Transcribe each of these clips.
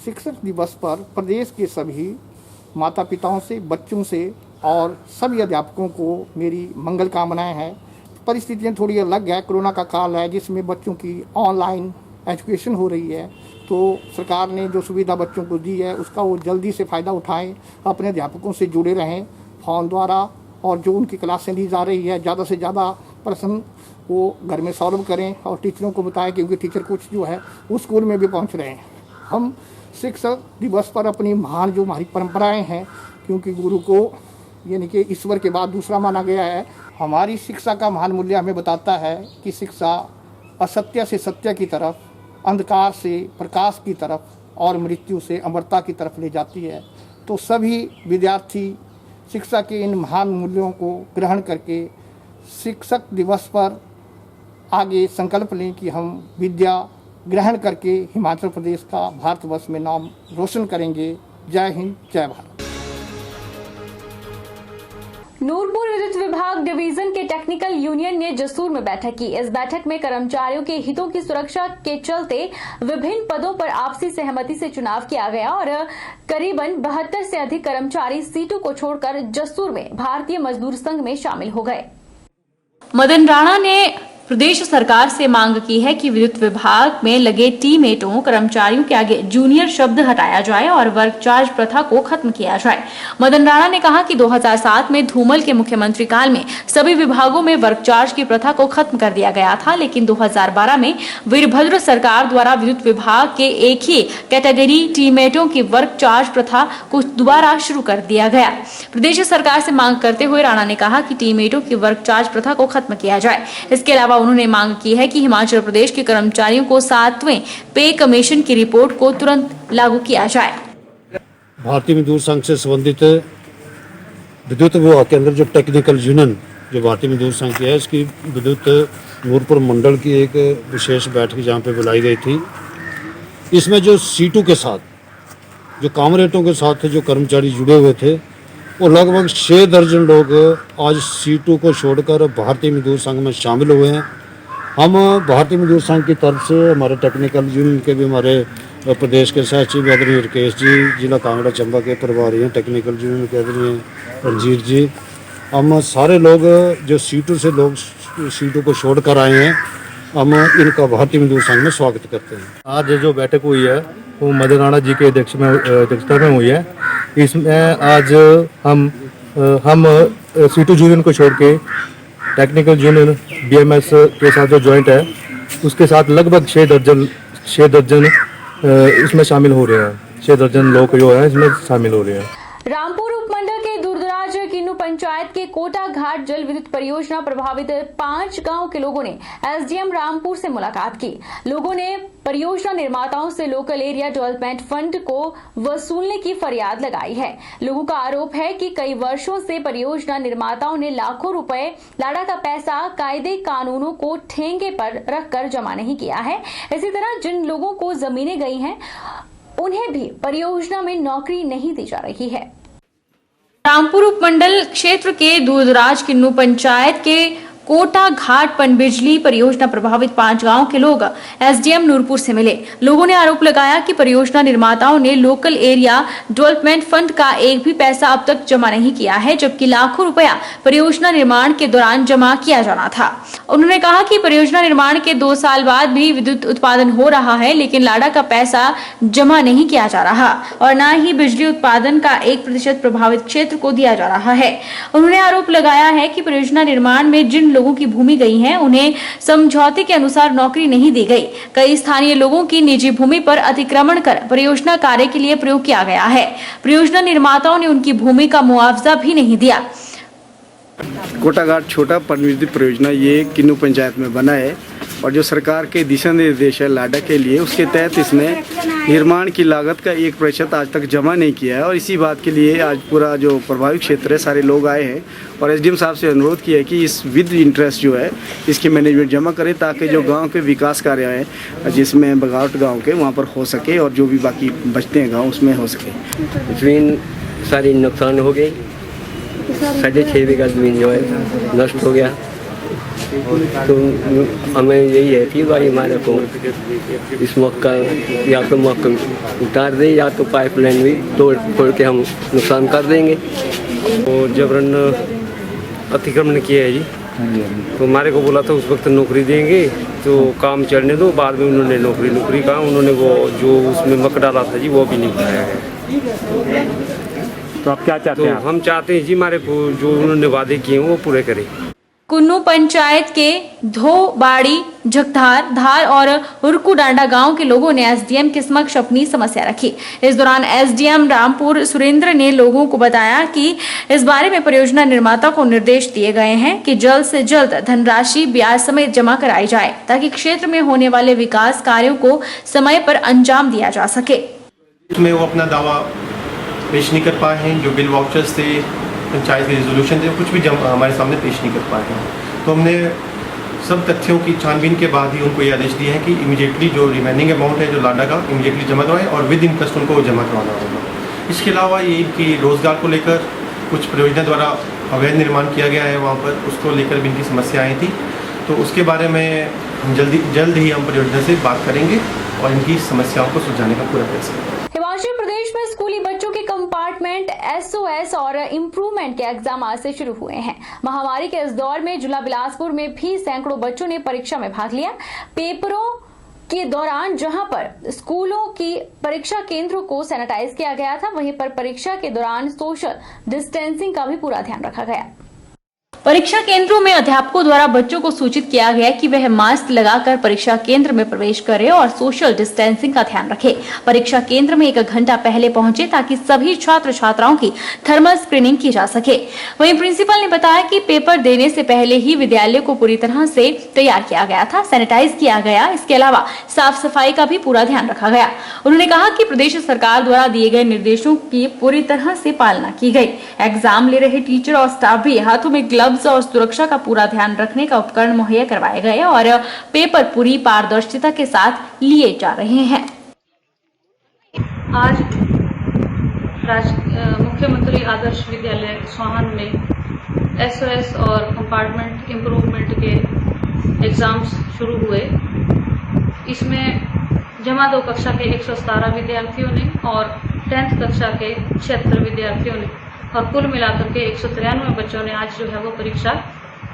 शिक्षक दिवस पर प्रदेश के सभी माता पिताओं से, बच्चों से और सभी अध्यापकों को मेरी मंगल कामनाएं हैं। परिस्थितियां थोड़ी अलग है, कोरोना का काल है जिसमें बच्चों की ऑनलाइन एजुकेशन हो रही है, तो सरकार ने जो सुविधा बच्चों को दी है उसका वो जल्दी से फ़ायदा उठाएं, अपने अध्यापकों से जुड़े रहें फ़ोन द्वारा, और जो उनकी क्लासें ली जा रही है ज़्यादा से ज़्यादा प्रश्न वो घर में सॉल्व करें और टीचरों को बताएं, क्योंकि टीचर कुछ जो है वो स्कूल में भी पहुंच रहे हैं। हम शिक्षक दिवस पर अपनी महान जो हमारी परंपराएं हैं, क्योंकि गुरु को यानी कि ईश्वर के बाद दूसरा माना गया है, हमारी शिक्षा का महान मूल्य हमें बताता है कि शिक्षा असत्य से सत्य की तरफ, अंधकार से प्रकाश की तरफ और मृत्यु से अमरता की तरफ ले जाती है। तो सभी विद्यार्थी शिक्षा के इन महान मूल्यों को ग्रहण करके शिक्षक दिवस पर आगे संकल्प लें कि हम विद्या ग्रहण करके हिमाचल प्रदेश का भारतवर्ष में नाम रोशन करेंगे। जय हिंद, जय भारत। नूरपुर विद्युत विभाग डिवीजन के टेक्निकल यूनियन ने जसूर में बैठक की। इस बैठक में कर्मचारियों के हितों की सुरक्षा के चलते विभिन्न पदों पर आपसी सहमति से चुनाव किया गया और करीबन 72 से अधिक कर्मचारी सीटों को छोड़कर जसूर में भारतीय मजदूर संघ में शामिल हो गए। मदन राणा ने प्रदेश सरकार से मांग की है कि विद्युत विभाग में लगे टीममेटों कर्मचारियों के आगे जूनियर शब्द हटाया जाए और वर्क चार्ज प्रथा को खत्म किया जाए। मदन राणा ने कहा कि 2007 में धूमल के मुख्यमंत्री काल में सभी विभागों में वर्क चार्ज की प्रथा को खत्म कर दिया गया था, लेकिन 2012 में वीरभद्र सरकार द्वारा विद्युत विभाग के एक ही कैटेगरी टीममेटों की वर्क चार्ज प्रथा को दोबारा शुरू कर दिया गया। प्रदेश सरकार से मांग करते हुए राणा ने कहा कि टीममेटों की वर्क चार्ज प्रथा को खत्म किया जाए। इसके अलावा उन्होंने मांग की है कि हिमाचल प्रदेश के कर्मचारियों को 7वें पे कमीशन की रिपोर्ट को तुरंत लागू किया जाए। भारतीय मजदूर संघ से संबंधित विद्युत विभाग के अंदर जो टेक्निकल यूनियन जो भारतीय मजदूर संघ की है, इसकी विद्युत नूरपुर मंडल की एक विशेष बैठक जहाँ पे बुलाई गई थी। इसमें जो सीटों के साथ, जो कामरेटों के साथ जो कर्मचारी जुड़े हुए थे, वो लगभग 6 दर्जन लोग आज सीटों को छोड़कर भारतीय मजदूर संघ में शामिल हुए हैं। हम भारतीय मजदूर संघ की तरफ से हमारे टेक्निकल यूनियन के भी हमारे प्रदेश के सचिव आदरणीय राकेश जी, जिला कांगड़ा चंबा के प्रभारी हैं, टेक्निकल यूनियन के आदरणीय रंजीत जी, हम सारे लोग जो सीटों को छोड़कर आए हैं, हम इनका भारतीय मजदूर संघ में स्वागत करते हैं। आज जो बैठक हुई है वो मदन राणा जी के अध्यक्षता में हुई है। इसमें आज हम सीटू यूनियन को छोड़ के टेक्निकल यूनियन बीएमएस के साथ जो ज्वाइंट है उसके साथ लगभग 6 दर्जन इसमें शामिल हो रहे हैं। 6 दर्जन लोग जो है इसमें शामिल हो रहे हैं। रामपुर उपमंडल के दूरदराज किन्नू पंचायत के कोटा घाट जल विद्युत परियोजना प्रभावित 5 गांव के लोगों ने एसडीएम रामपुर से मुलाकात की। लोगों ने परियोजना निर्माताओं से लोकल एरिया डेवलपमेंट फंड को वसूलने की फरियाद लगाई है। लोगों का आरोप है कि कई वर्षों से परियोजना निर्माताओं ने लाखों रुपए लाड़ा का पैसा कायदे कानूनों को ठेंगे पर रखकर जमा नहीं किया है। इसी तरह जिन लोगों को जमीनें गई हैं उन्हें भी परियोजना में नौकरी नहीं दी जा रही है। रामपुर उपमंडल क्षेत्र के दूरदराज किन्नू पंचायत के कोटा घाट पनबिजली परियोजना प्रभावित 5 गांव के लोग एसडीएम नूरपुर से मिले। लोगों ने आरोप लगाया कि परियोजना निर्माताओं ने लोकल एरिया डेवलपमेंट फंड का एक भी पैसा अब तक जमा नहीं किया है, जबकि लाखों रुपया परियोजना निर्माण के दौरान जमा किया जाना था। उन्होंने कहा कि परियोजना निर्माण के 2 साल बाद भी विद्युत उत्पादन हो रहा है, लेकिन लाड़ा का पैसा जमा नहीं किया जा रहा और न ही बिजली उत्पादन का 1% प्रभावित क्षेत्र को दिया जा रहा है। उन्होंने आरोप लगाया है कि परियोजना निर्माण में जिन लोगों की भूमि गई है उन्हें समझौते के अनुसार नौकरी नहीं दी गई। कई स्थानीय लोगों की निजी भूमि पर अतिक्रमण कर परियोजना कार्य के लिए प्रयोग किया गया है। परियोजना निर्माताओं ने उनकी भूमि का मुआवजा भी नहीं दिया। कोटाघाट छोटा पनबिजली परियोजना ये किन्नू पंचायत में बना है और जो सरकार के दिशा निर्देश है लाडा के लिए, उसके तहत इसने निर्माण की लागत का 1% आज तक जमा नहीं किया है। और इसी बात के लिए आज पूरा जो प्रभावित क्षेत्र है सारे लोग आए हैं और एसडीएम साहब से अनुरोध किया है कि इस विद इंटरेस्ट जो है इसकी मैनेजमेंट जमा करें, ताकि जो गांव के विकास कार्य हैं जिसमें बगावट गांव के वहां पर हो सके और जो भी बाकी बचते हैं गांव उसमें हो सके। जमीन सारी नुकसान हो गई, 6.5 बीघा जमीन जो है नष्ट हो गया। तो हमें यही है कि भाई हमारे को इस मौका या तो मौका उतार दे या तो पाइपलाइन भी तोड़ के हम नुकसान कर देंगे। और जबरन अतिक्रमण किया है जी, तो हमारे को बोला था उस वक्त नौकरी देंगे तो काम चलने दो, बाद में उन्होंने नौकरी कहा, उन्होंने वो जो उसमें मक डाला था जी वो भी नहीं उठाया है। तो आप क्या चाहते तो हैं? हम चाहते हैं जी हमारे को जो उन्होंने वादे किए हैं वो पूरे करें। कुन्नू पंचायत के धोबाड़ी, झकधार, धार और उरकुडांडा गांव के लोगों ने एसडीएम के समक्ष अपनी समस्या रखी। इस दौरान एसडीएम रामपुर सुरेंद्र ने लोगों को बताया कि इस बारे में परियोजना निर्माता को निर्देश दिए गए हैं कि जल्द से जल्द धनराशि ब्याज समेत जमा कराई जाए ताकि क्षेत्र में होने वाले विकास कार्यों को समय पर अंजाम दिया जा सके। उसमें वो अपना दावा पेश नहीं कर पाए हैं, जो बिल वाउचर्स थे, पंचायत के रेजोल्यूशन थे, कुछ भी हमारे सामने पेश नहीं कर पाए हैं। तो हमने सब तथ्यों की छानबीन के बाद ही उनको ये आदेश दिए हैं कि इमीडिएटली जो रिमेनिंग अमाउंट है जो लाडा का इमीडिएटली जमा करवाएं और विद इंटरेस्ट उनको जमा करवाना होगा। इसके अलावा ये इनकी रोजगार को लेकर कुछ परियोजना द्वारा अवैध निर्माण किया गया है वहाँ पर, उसको लेकर भी इनकी समस्या आई थी। तो उसके बारे में हम जल्द ही हम परियोजना से बात करेंगे और इनकी समस्याओं को सुलझाने का पूरा प्रयास करेंगे। हिमाचल प्रदेश में स्कूली बच्चों के कंपार्टमेंट एसओएस और इम्प्रूवमेंट के एग्जाम आज से शुरू हुए हैं। महामारी के इस दौर में जिला बिलासपुर में भी सैकड़ों बच्चों ने परीक्षा में भाग लिया। पेपरों के दौरान जहां पर स्कूलों की परीक्षा केंद्रों को सैनिटाइज किया गया था, वहीं पर परीक्षा के दौरान सोशल डिस्टेंसिंग का भी पूरा ध्यान रखा गया। परीक्षा केंद्रों में अध्यापकों द्वारा बच्चों को सूचित किया गया कि वह मास्क लगाकर परीक्षा केंद्र में प्रवेश करें और सोशल डिस्टेंसिंग का ध्यान रखें। परीक्षा केंद्र में 1 घंटा पहले पहुंचे ताकि सभी छात्र छात्राओं की थर्मल स्क्रीनिंग की जा सके। वहीं प्रिंसिपल ने बताया कि पेपर देने से पहले ही विद्यालय को पूरी तरह से तैयार किया गया था, सैनिटाइज किया गया। इसके अलावा साफ सफाई का भी पूरा ध्यान रखा गया। उन्होंने कहा कि प्रदेश सरकार द्वारा दिए गए निर्देशों की पूरी तरह से पालना की गई। एग्जाम ले रहे टीचर और स्टाफ भी हाथों में ग्लव्स और सुरक्षा का पूरा ध्यान रखने का उपकरण मुहैया करवाए गए और पेपर पूरी पारदर्शिता के साथ लिए जा रहे हैं। आज मुख्यमंत्री आदर्श विद्यालय स्वाहन में एसओएस और कंपार्टमेंट इम्प्रूवमेंट के एग्जाम्स शुरू हुए। इसमें जमा 2 कक्षा के 117 विद्यार्थियों ने और 10th कक्षा के 76 विद्यार्थियों ने और कुल मिलाकर के 193 बच्चों ने आज जो है वो परीक्षा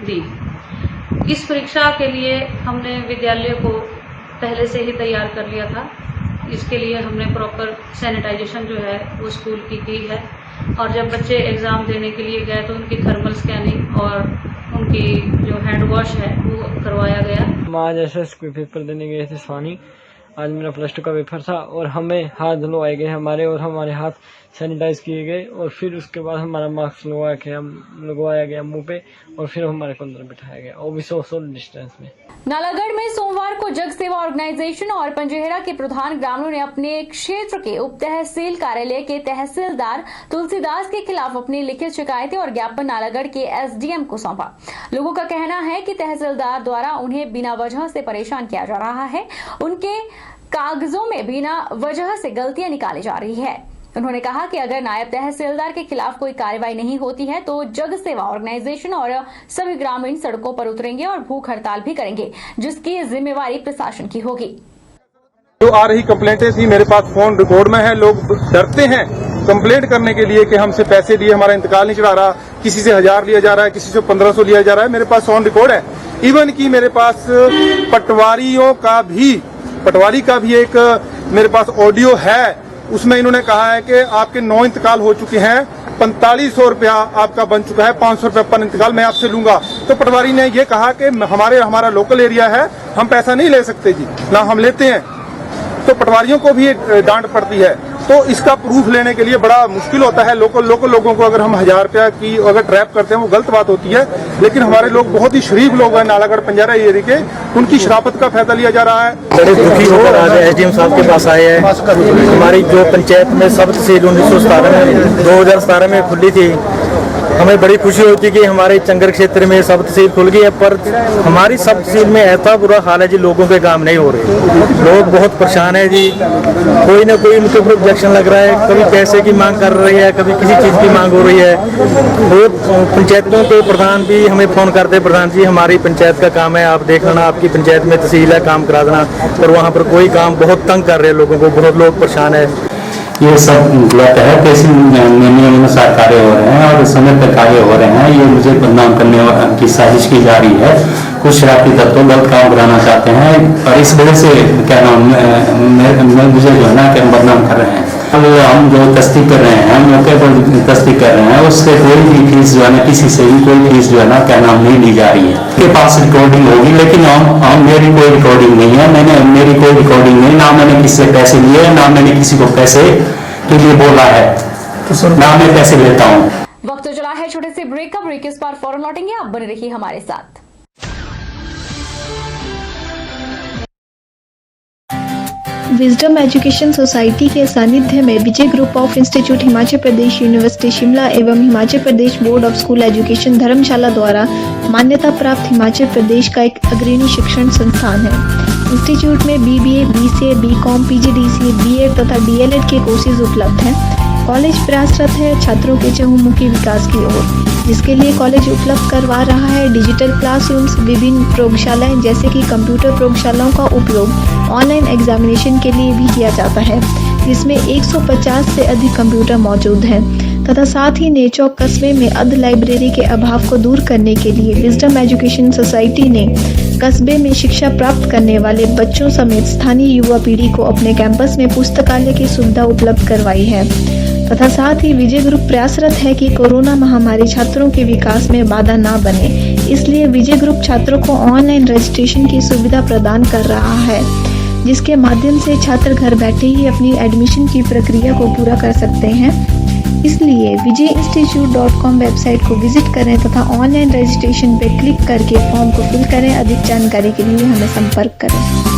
दी। इस परीक्षा के लिए हमने विद्यालय को पहले से ही तैयार कर लिया था। इसके लिए हमने प्रॉपर सैनिटाइजेशन जो है वो स्कूल की है और जब बच्चे एग्ज़ाम देने के लिए गए तो उनकी थर्मल स्कैनिंग और उनकी जो हैंड वॉश है वो करवाया गया। हम आज एसएस के पेपर देने गए थे स्वानी। आज मेरा +2 का पेपर था और हमें हाथ धुलवाए गए हमारे हाथ सैनिटाइज किए गए और फिर उसके बाद हमारा मास्क लगवाया गया मुंह पे और फिर हमारे को अंदर बिठाया गया और भी सोशल डिस्टेंस में। नालागढ़ में सोमवार को जग सेवा ऑर्गेनाइजेशन और पंजहेरा के प्रधान ग्रामीणों ने अपने क्षेत्र के उप तहसील कार्यालय के तहसीलदार तुलसीदास के खिलाफ अपनी लिखित शिकायतें और ज्ञापन नालागढ़ के एसडीएम को सौंपा। लोगों का कहना है कि तहसीलदार द्वारा उन्हें बिना वजह से परेशान किया जा रहा है। उनके कागजों में बिना वजह से गलतियां निकाली जा रही है। उन्होंने कहा कि अगर नायब तहसीलदार के खिलाफ कोई कार्रवाई नहीं होती है तो जग सेवा ऑर्गेनाइजेशन और सभी ग्रामीण सड़कों पर उतरेंगे और भूख हड़ताल भी करेंगे, जिसकी जिम्मेवारी प्रशासन की होगी। जो आ रही कंप्लेंटें थी मेरे पास फोन रिकॉर्ड में है। लोग डरते हैं कंप्लेंट करने के लिए कि हमसे पैसे लिए हमारा इंतकाल नहीं चढ़ा रहा, किसी से 1000 लिया जा रहा है, किसी से 1500 लिया जा रहा है। मेरे पास ऑन रिकॉर्ड है। इवन की मेरे पास पटवारी का भी एक मेरे पास ऑडियो है। उसमें इन्होंने कहा है कि आपके 9 इंतकाल हो चुके हैं, 4500 रुपया आपका बन चुका है, 500 रुपया पर इंतकाल मैं आपसे लूंगा। तो पटवारी ने ये कहा कि हमारा लोकल एरिया है, हम पैसा नहीं ले सकते जी, ना हम लेते हैं। तो पटवारियों को भी डांट पड़ती है। तो इसका प्रूफ लेने के लिए बड़ा मुश्किल होता है। लोकल लोगों को अगर हम 1000 रुपया की अगर ट्रैप करते हैं वो गलत बात होती है। लेकिन हमारे लोग बहुत ही शरीफ लोग हैं, नालागढ़ पंजहेरा एरिया के, उनकी शराफत का फायदा लिया जा रहा है। बड़े दुखी होकर आज एसडीएम साहब के पास आए हैं। हमारी जो पंचायत में सब तहसील 1917 में 2017 में खुली थी, हमें बड़ी खुशी होती है कि हमारे चंगर क्षेत्र में सब तहसील खुल गई है, पर हमारी सब तहसील में ऐसा बुरा हाल है जी, लोगों के काम नहीं हो रहे। लोग बहुत परेशान है जी, कोई ना कोई उनके ऊपर ऑब्जेक्शन लग रहा है, कभी पैसे की मांग कर रही है, कभी किसी चीज़ की मांग हो रही है। और पंचायतों के प्रधान भी हमें फ़ोन करते, प्रधान जी हमारी पंचायत का काम है, आप देख लेना, आपकी पंचायत में तहसील है, काम करा देना। पर वहाँ पर कोई काम, बहुत तंग कर रहे हैं लोगों को, बहुत लोग परेशान है। ये सब गलत है, कैसे नियमानुसार कार्य हो रहे हैं और समय पर कार्य हो रहे हैं। ये मुझे बदनाम करने की साजिश की जा रही है। कुछ शरारती तत्व गलत काम कराना चाहते हैं और इस वजह से क्या नाम मुझे जो है ना क्या बदनाम कर रहे हैं। अब हम जो तस्दीक कर रहे हैं, मौके पर तस्दीक कर रहे हैं, उससे कोई भी फीस जो है ना, किसी से भी कोई फीस जो है ना क्या नाम नहीं ली जा रही है। के पास रिकॉर्डिंग होगी, लेकिन हम मेरी कोई रिकॉर्डिंग नहीं है, मेरी कोई रिकॉर्डिंग नहीं, ना मैंने किसी से पैसे लिए, ना मैंने किसी को पैसे के लिए बोला है, ना मैं पैसे लेता हूँ। वक्त चला है छोटे से ब्रेक का। ब्रेक इस बार फौरन लौटेंगे, आप बने रहिए हमारे साथ। विजडम एजुकेशन सोसाइटी के सानिध्य में Vijay group of institute Himachal Pradesh university Shimla एवं Himachal Pradesh board of school education Dharamshala द्वारा मान्यता प्राप्त हिमाचल प्रदेश का एक अग्रणी शिक्षण संस्थान है। इंस्टीट्यूट में BBA, BCA, BCom, PGDCA, B.Ed तथा DLED के कोर्सेज उपलब्ध हैं। कॉलेज प्रयासरत है छात्रों के चहुमुखी विकास की ओर, जिसके लिए कॉलेज उपलब्ध करवा रहा है डिजिटल क्लासरूम्स, विभिन्न प्रयोगशालाएं जैसे कि कंप्यूटर प्रयोगशालाओं का उपयोग ऑनलाइन एग्जामिनेशन के लिए भी किया जाता है, जिसमें 150 से अधिक कंप्यूटर मौजूद हैं तथा साथ ही नेचौक कस्बे में अर्ध लाइब्रेरी के अभाव को दूर करने के लिए विजडम एजुकेशन सोसाइटी ने कस्बे में शिक्षा प्राप्त करने वाले बच्चों समेत स्थानीय युवा पीढ़ी को अपने कैंपस में पुस्तकालय की सुविधा उपलब्ध करवाई है तथा साथ ही विजय ग्रुप प्रयासरत है कि कोरोना महामारी छात्रों के विकास में बाधा न बने, इसलिए विजय ग्रुप छात्रों को ऑनलाइन रजिस्ट्रेशन की सुविधा प्रदान कर रहा है, जिसके माध्यम से छात्र घर बैठे ही अपनी एडमिशन की प्रक्रिया को पूरा कर सकते हैं। इसलिए vijayinstitute.com वेबसाइट को विजिट करें तथा ऑनलाइन रजिस्ट्रेशन पर क्लिक करके फॉर्म को फिल करें। अधिक जानकारी के लिए हमें संपर्क करें।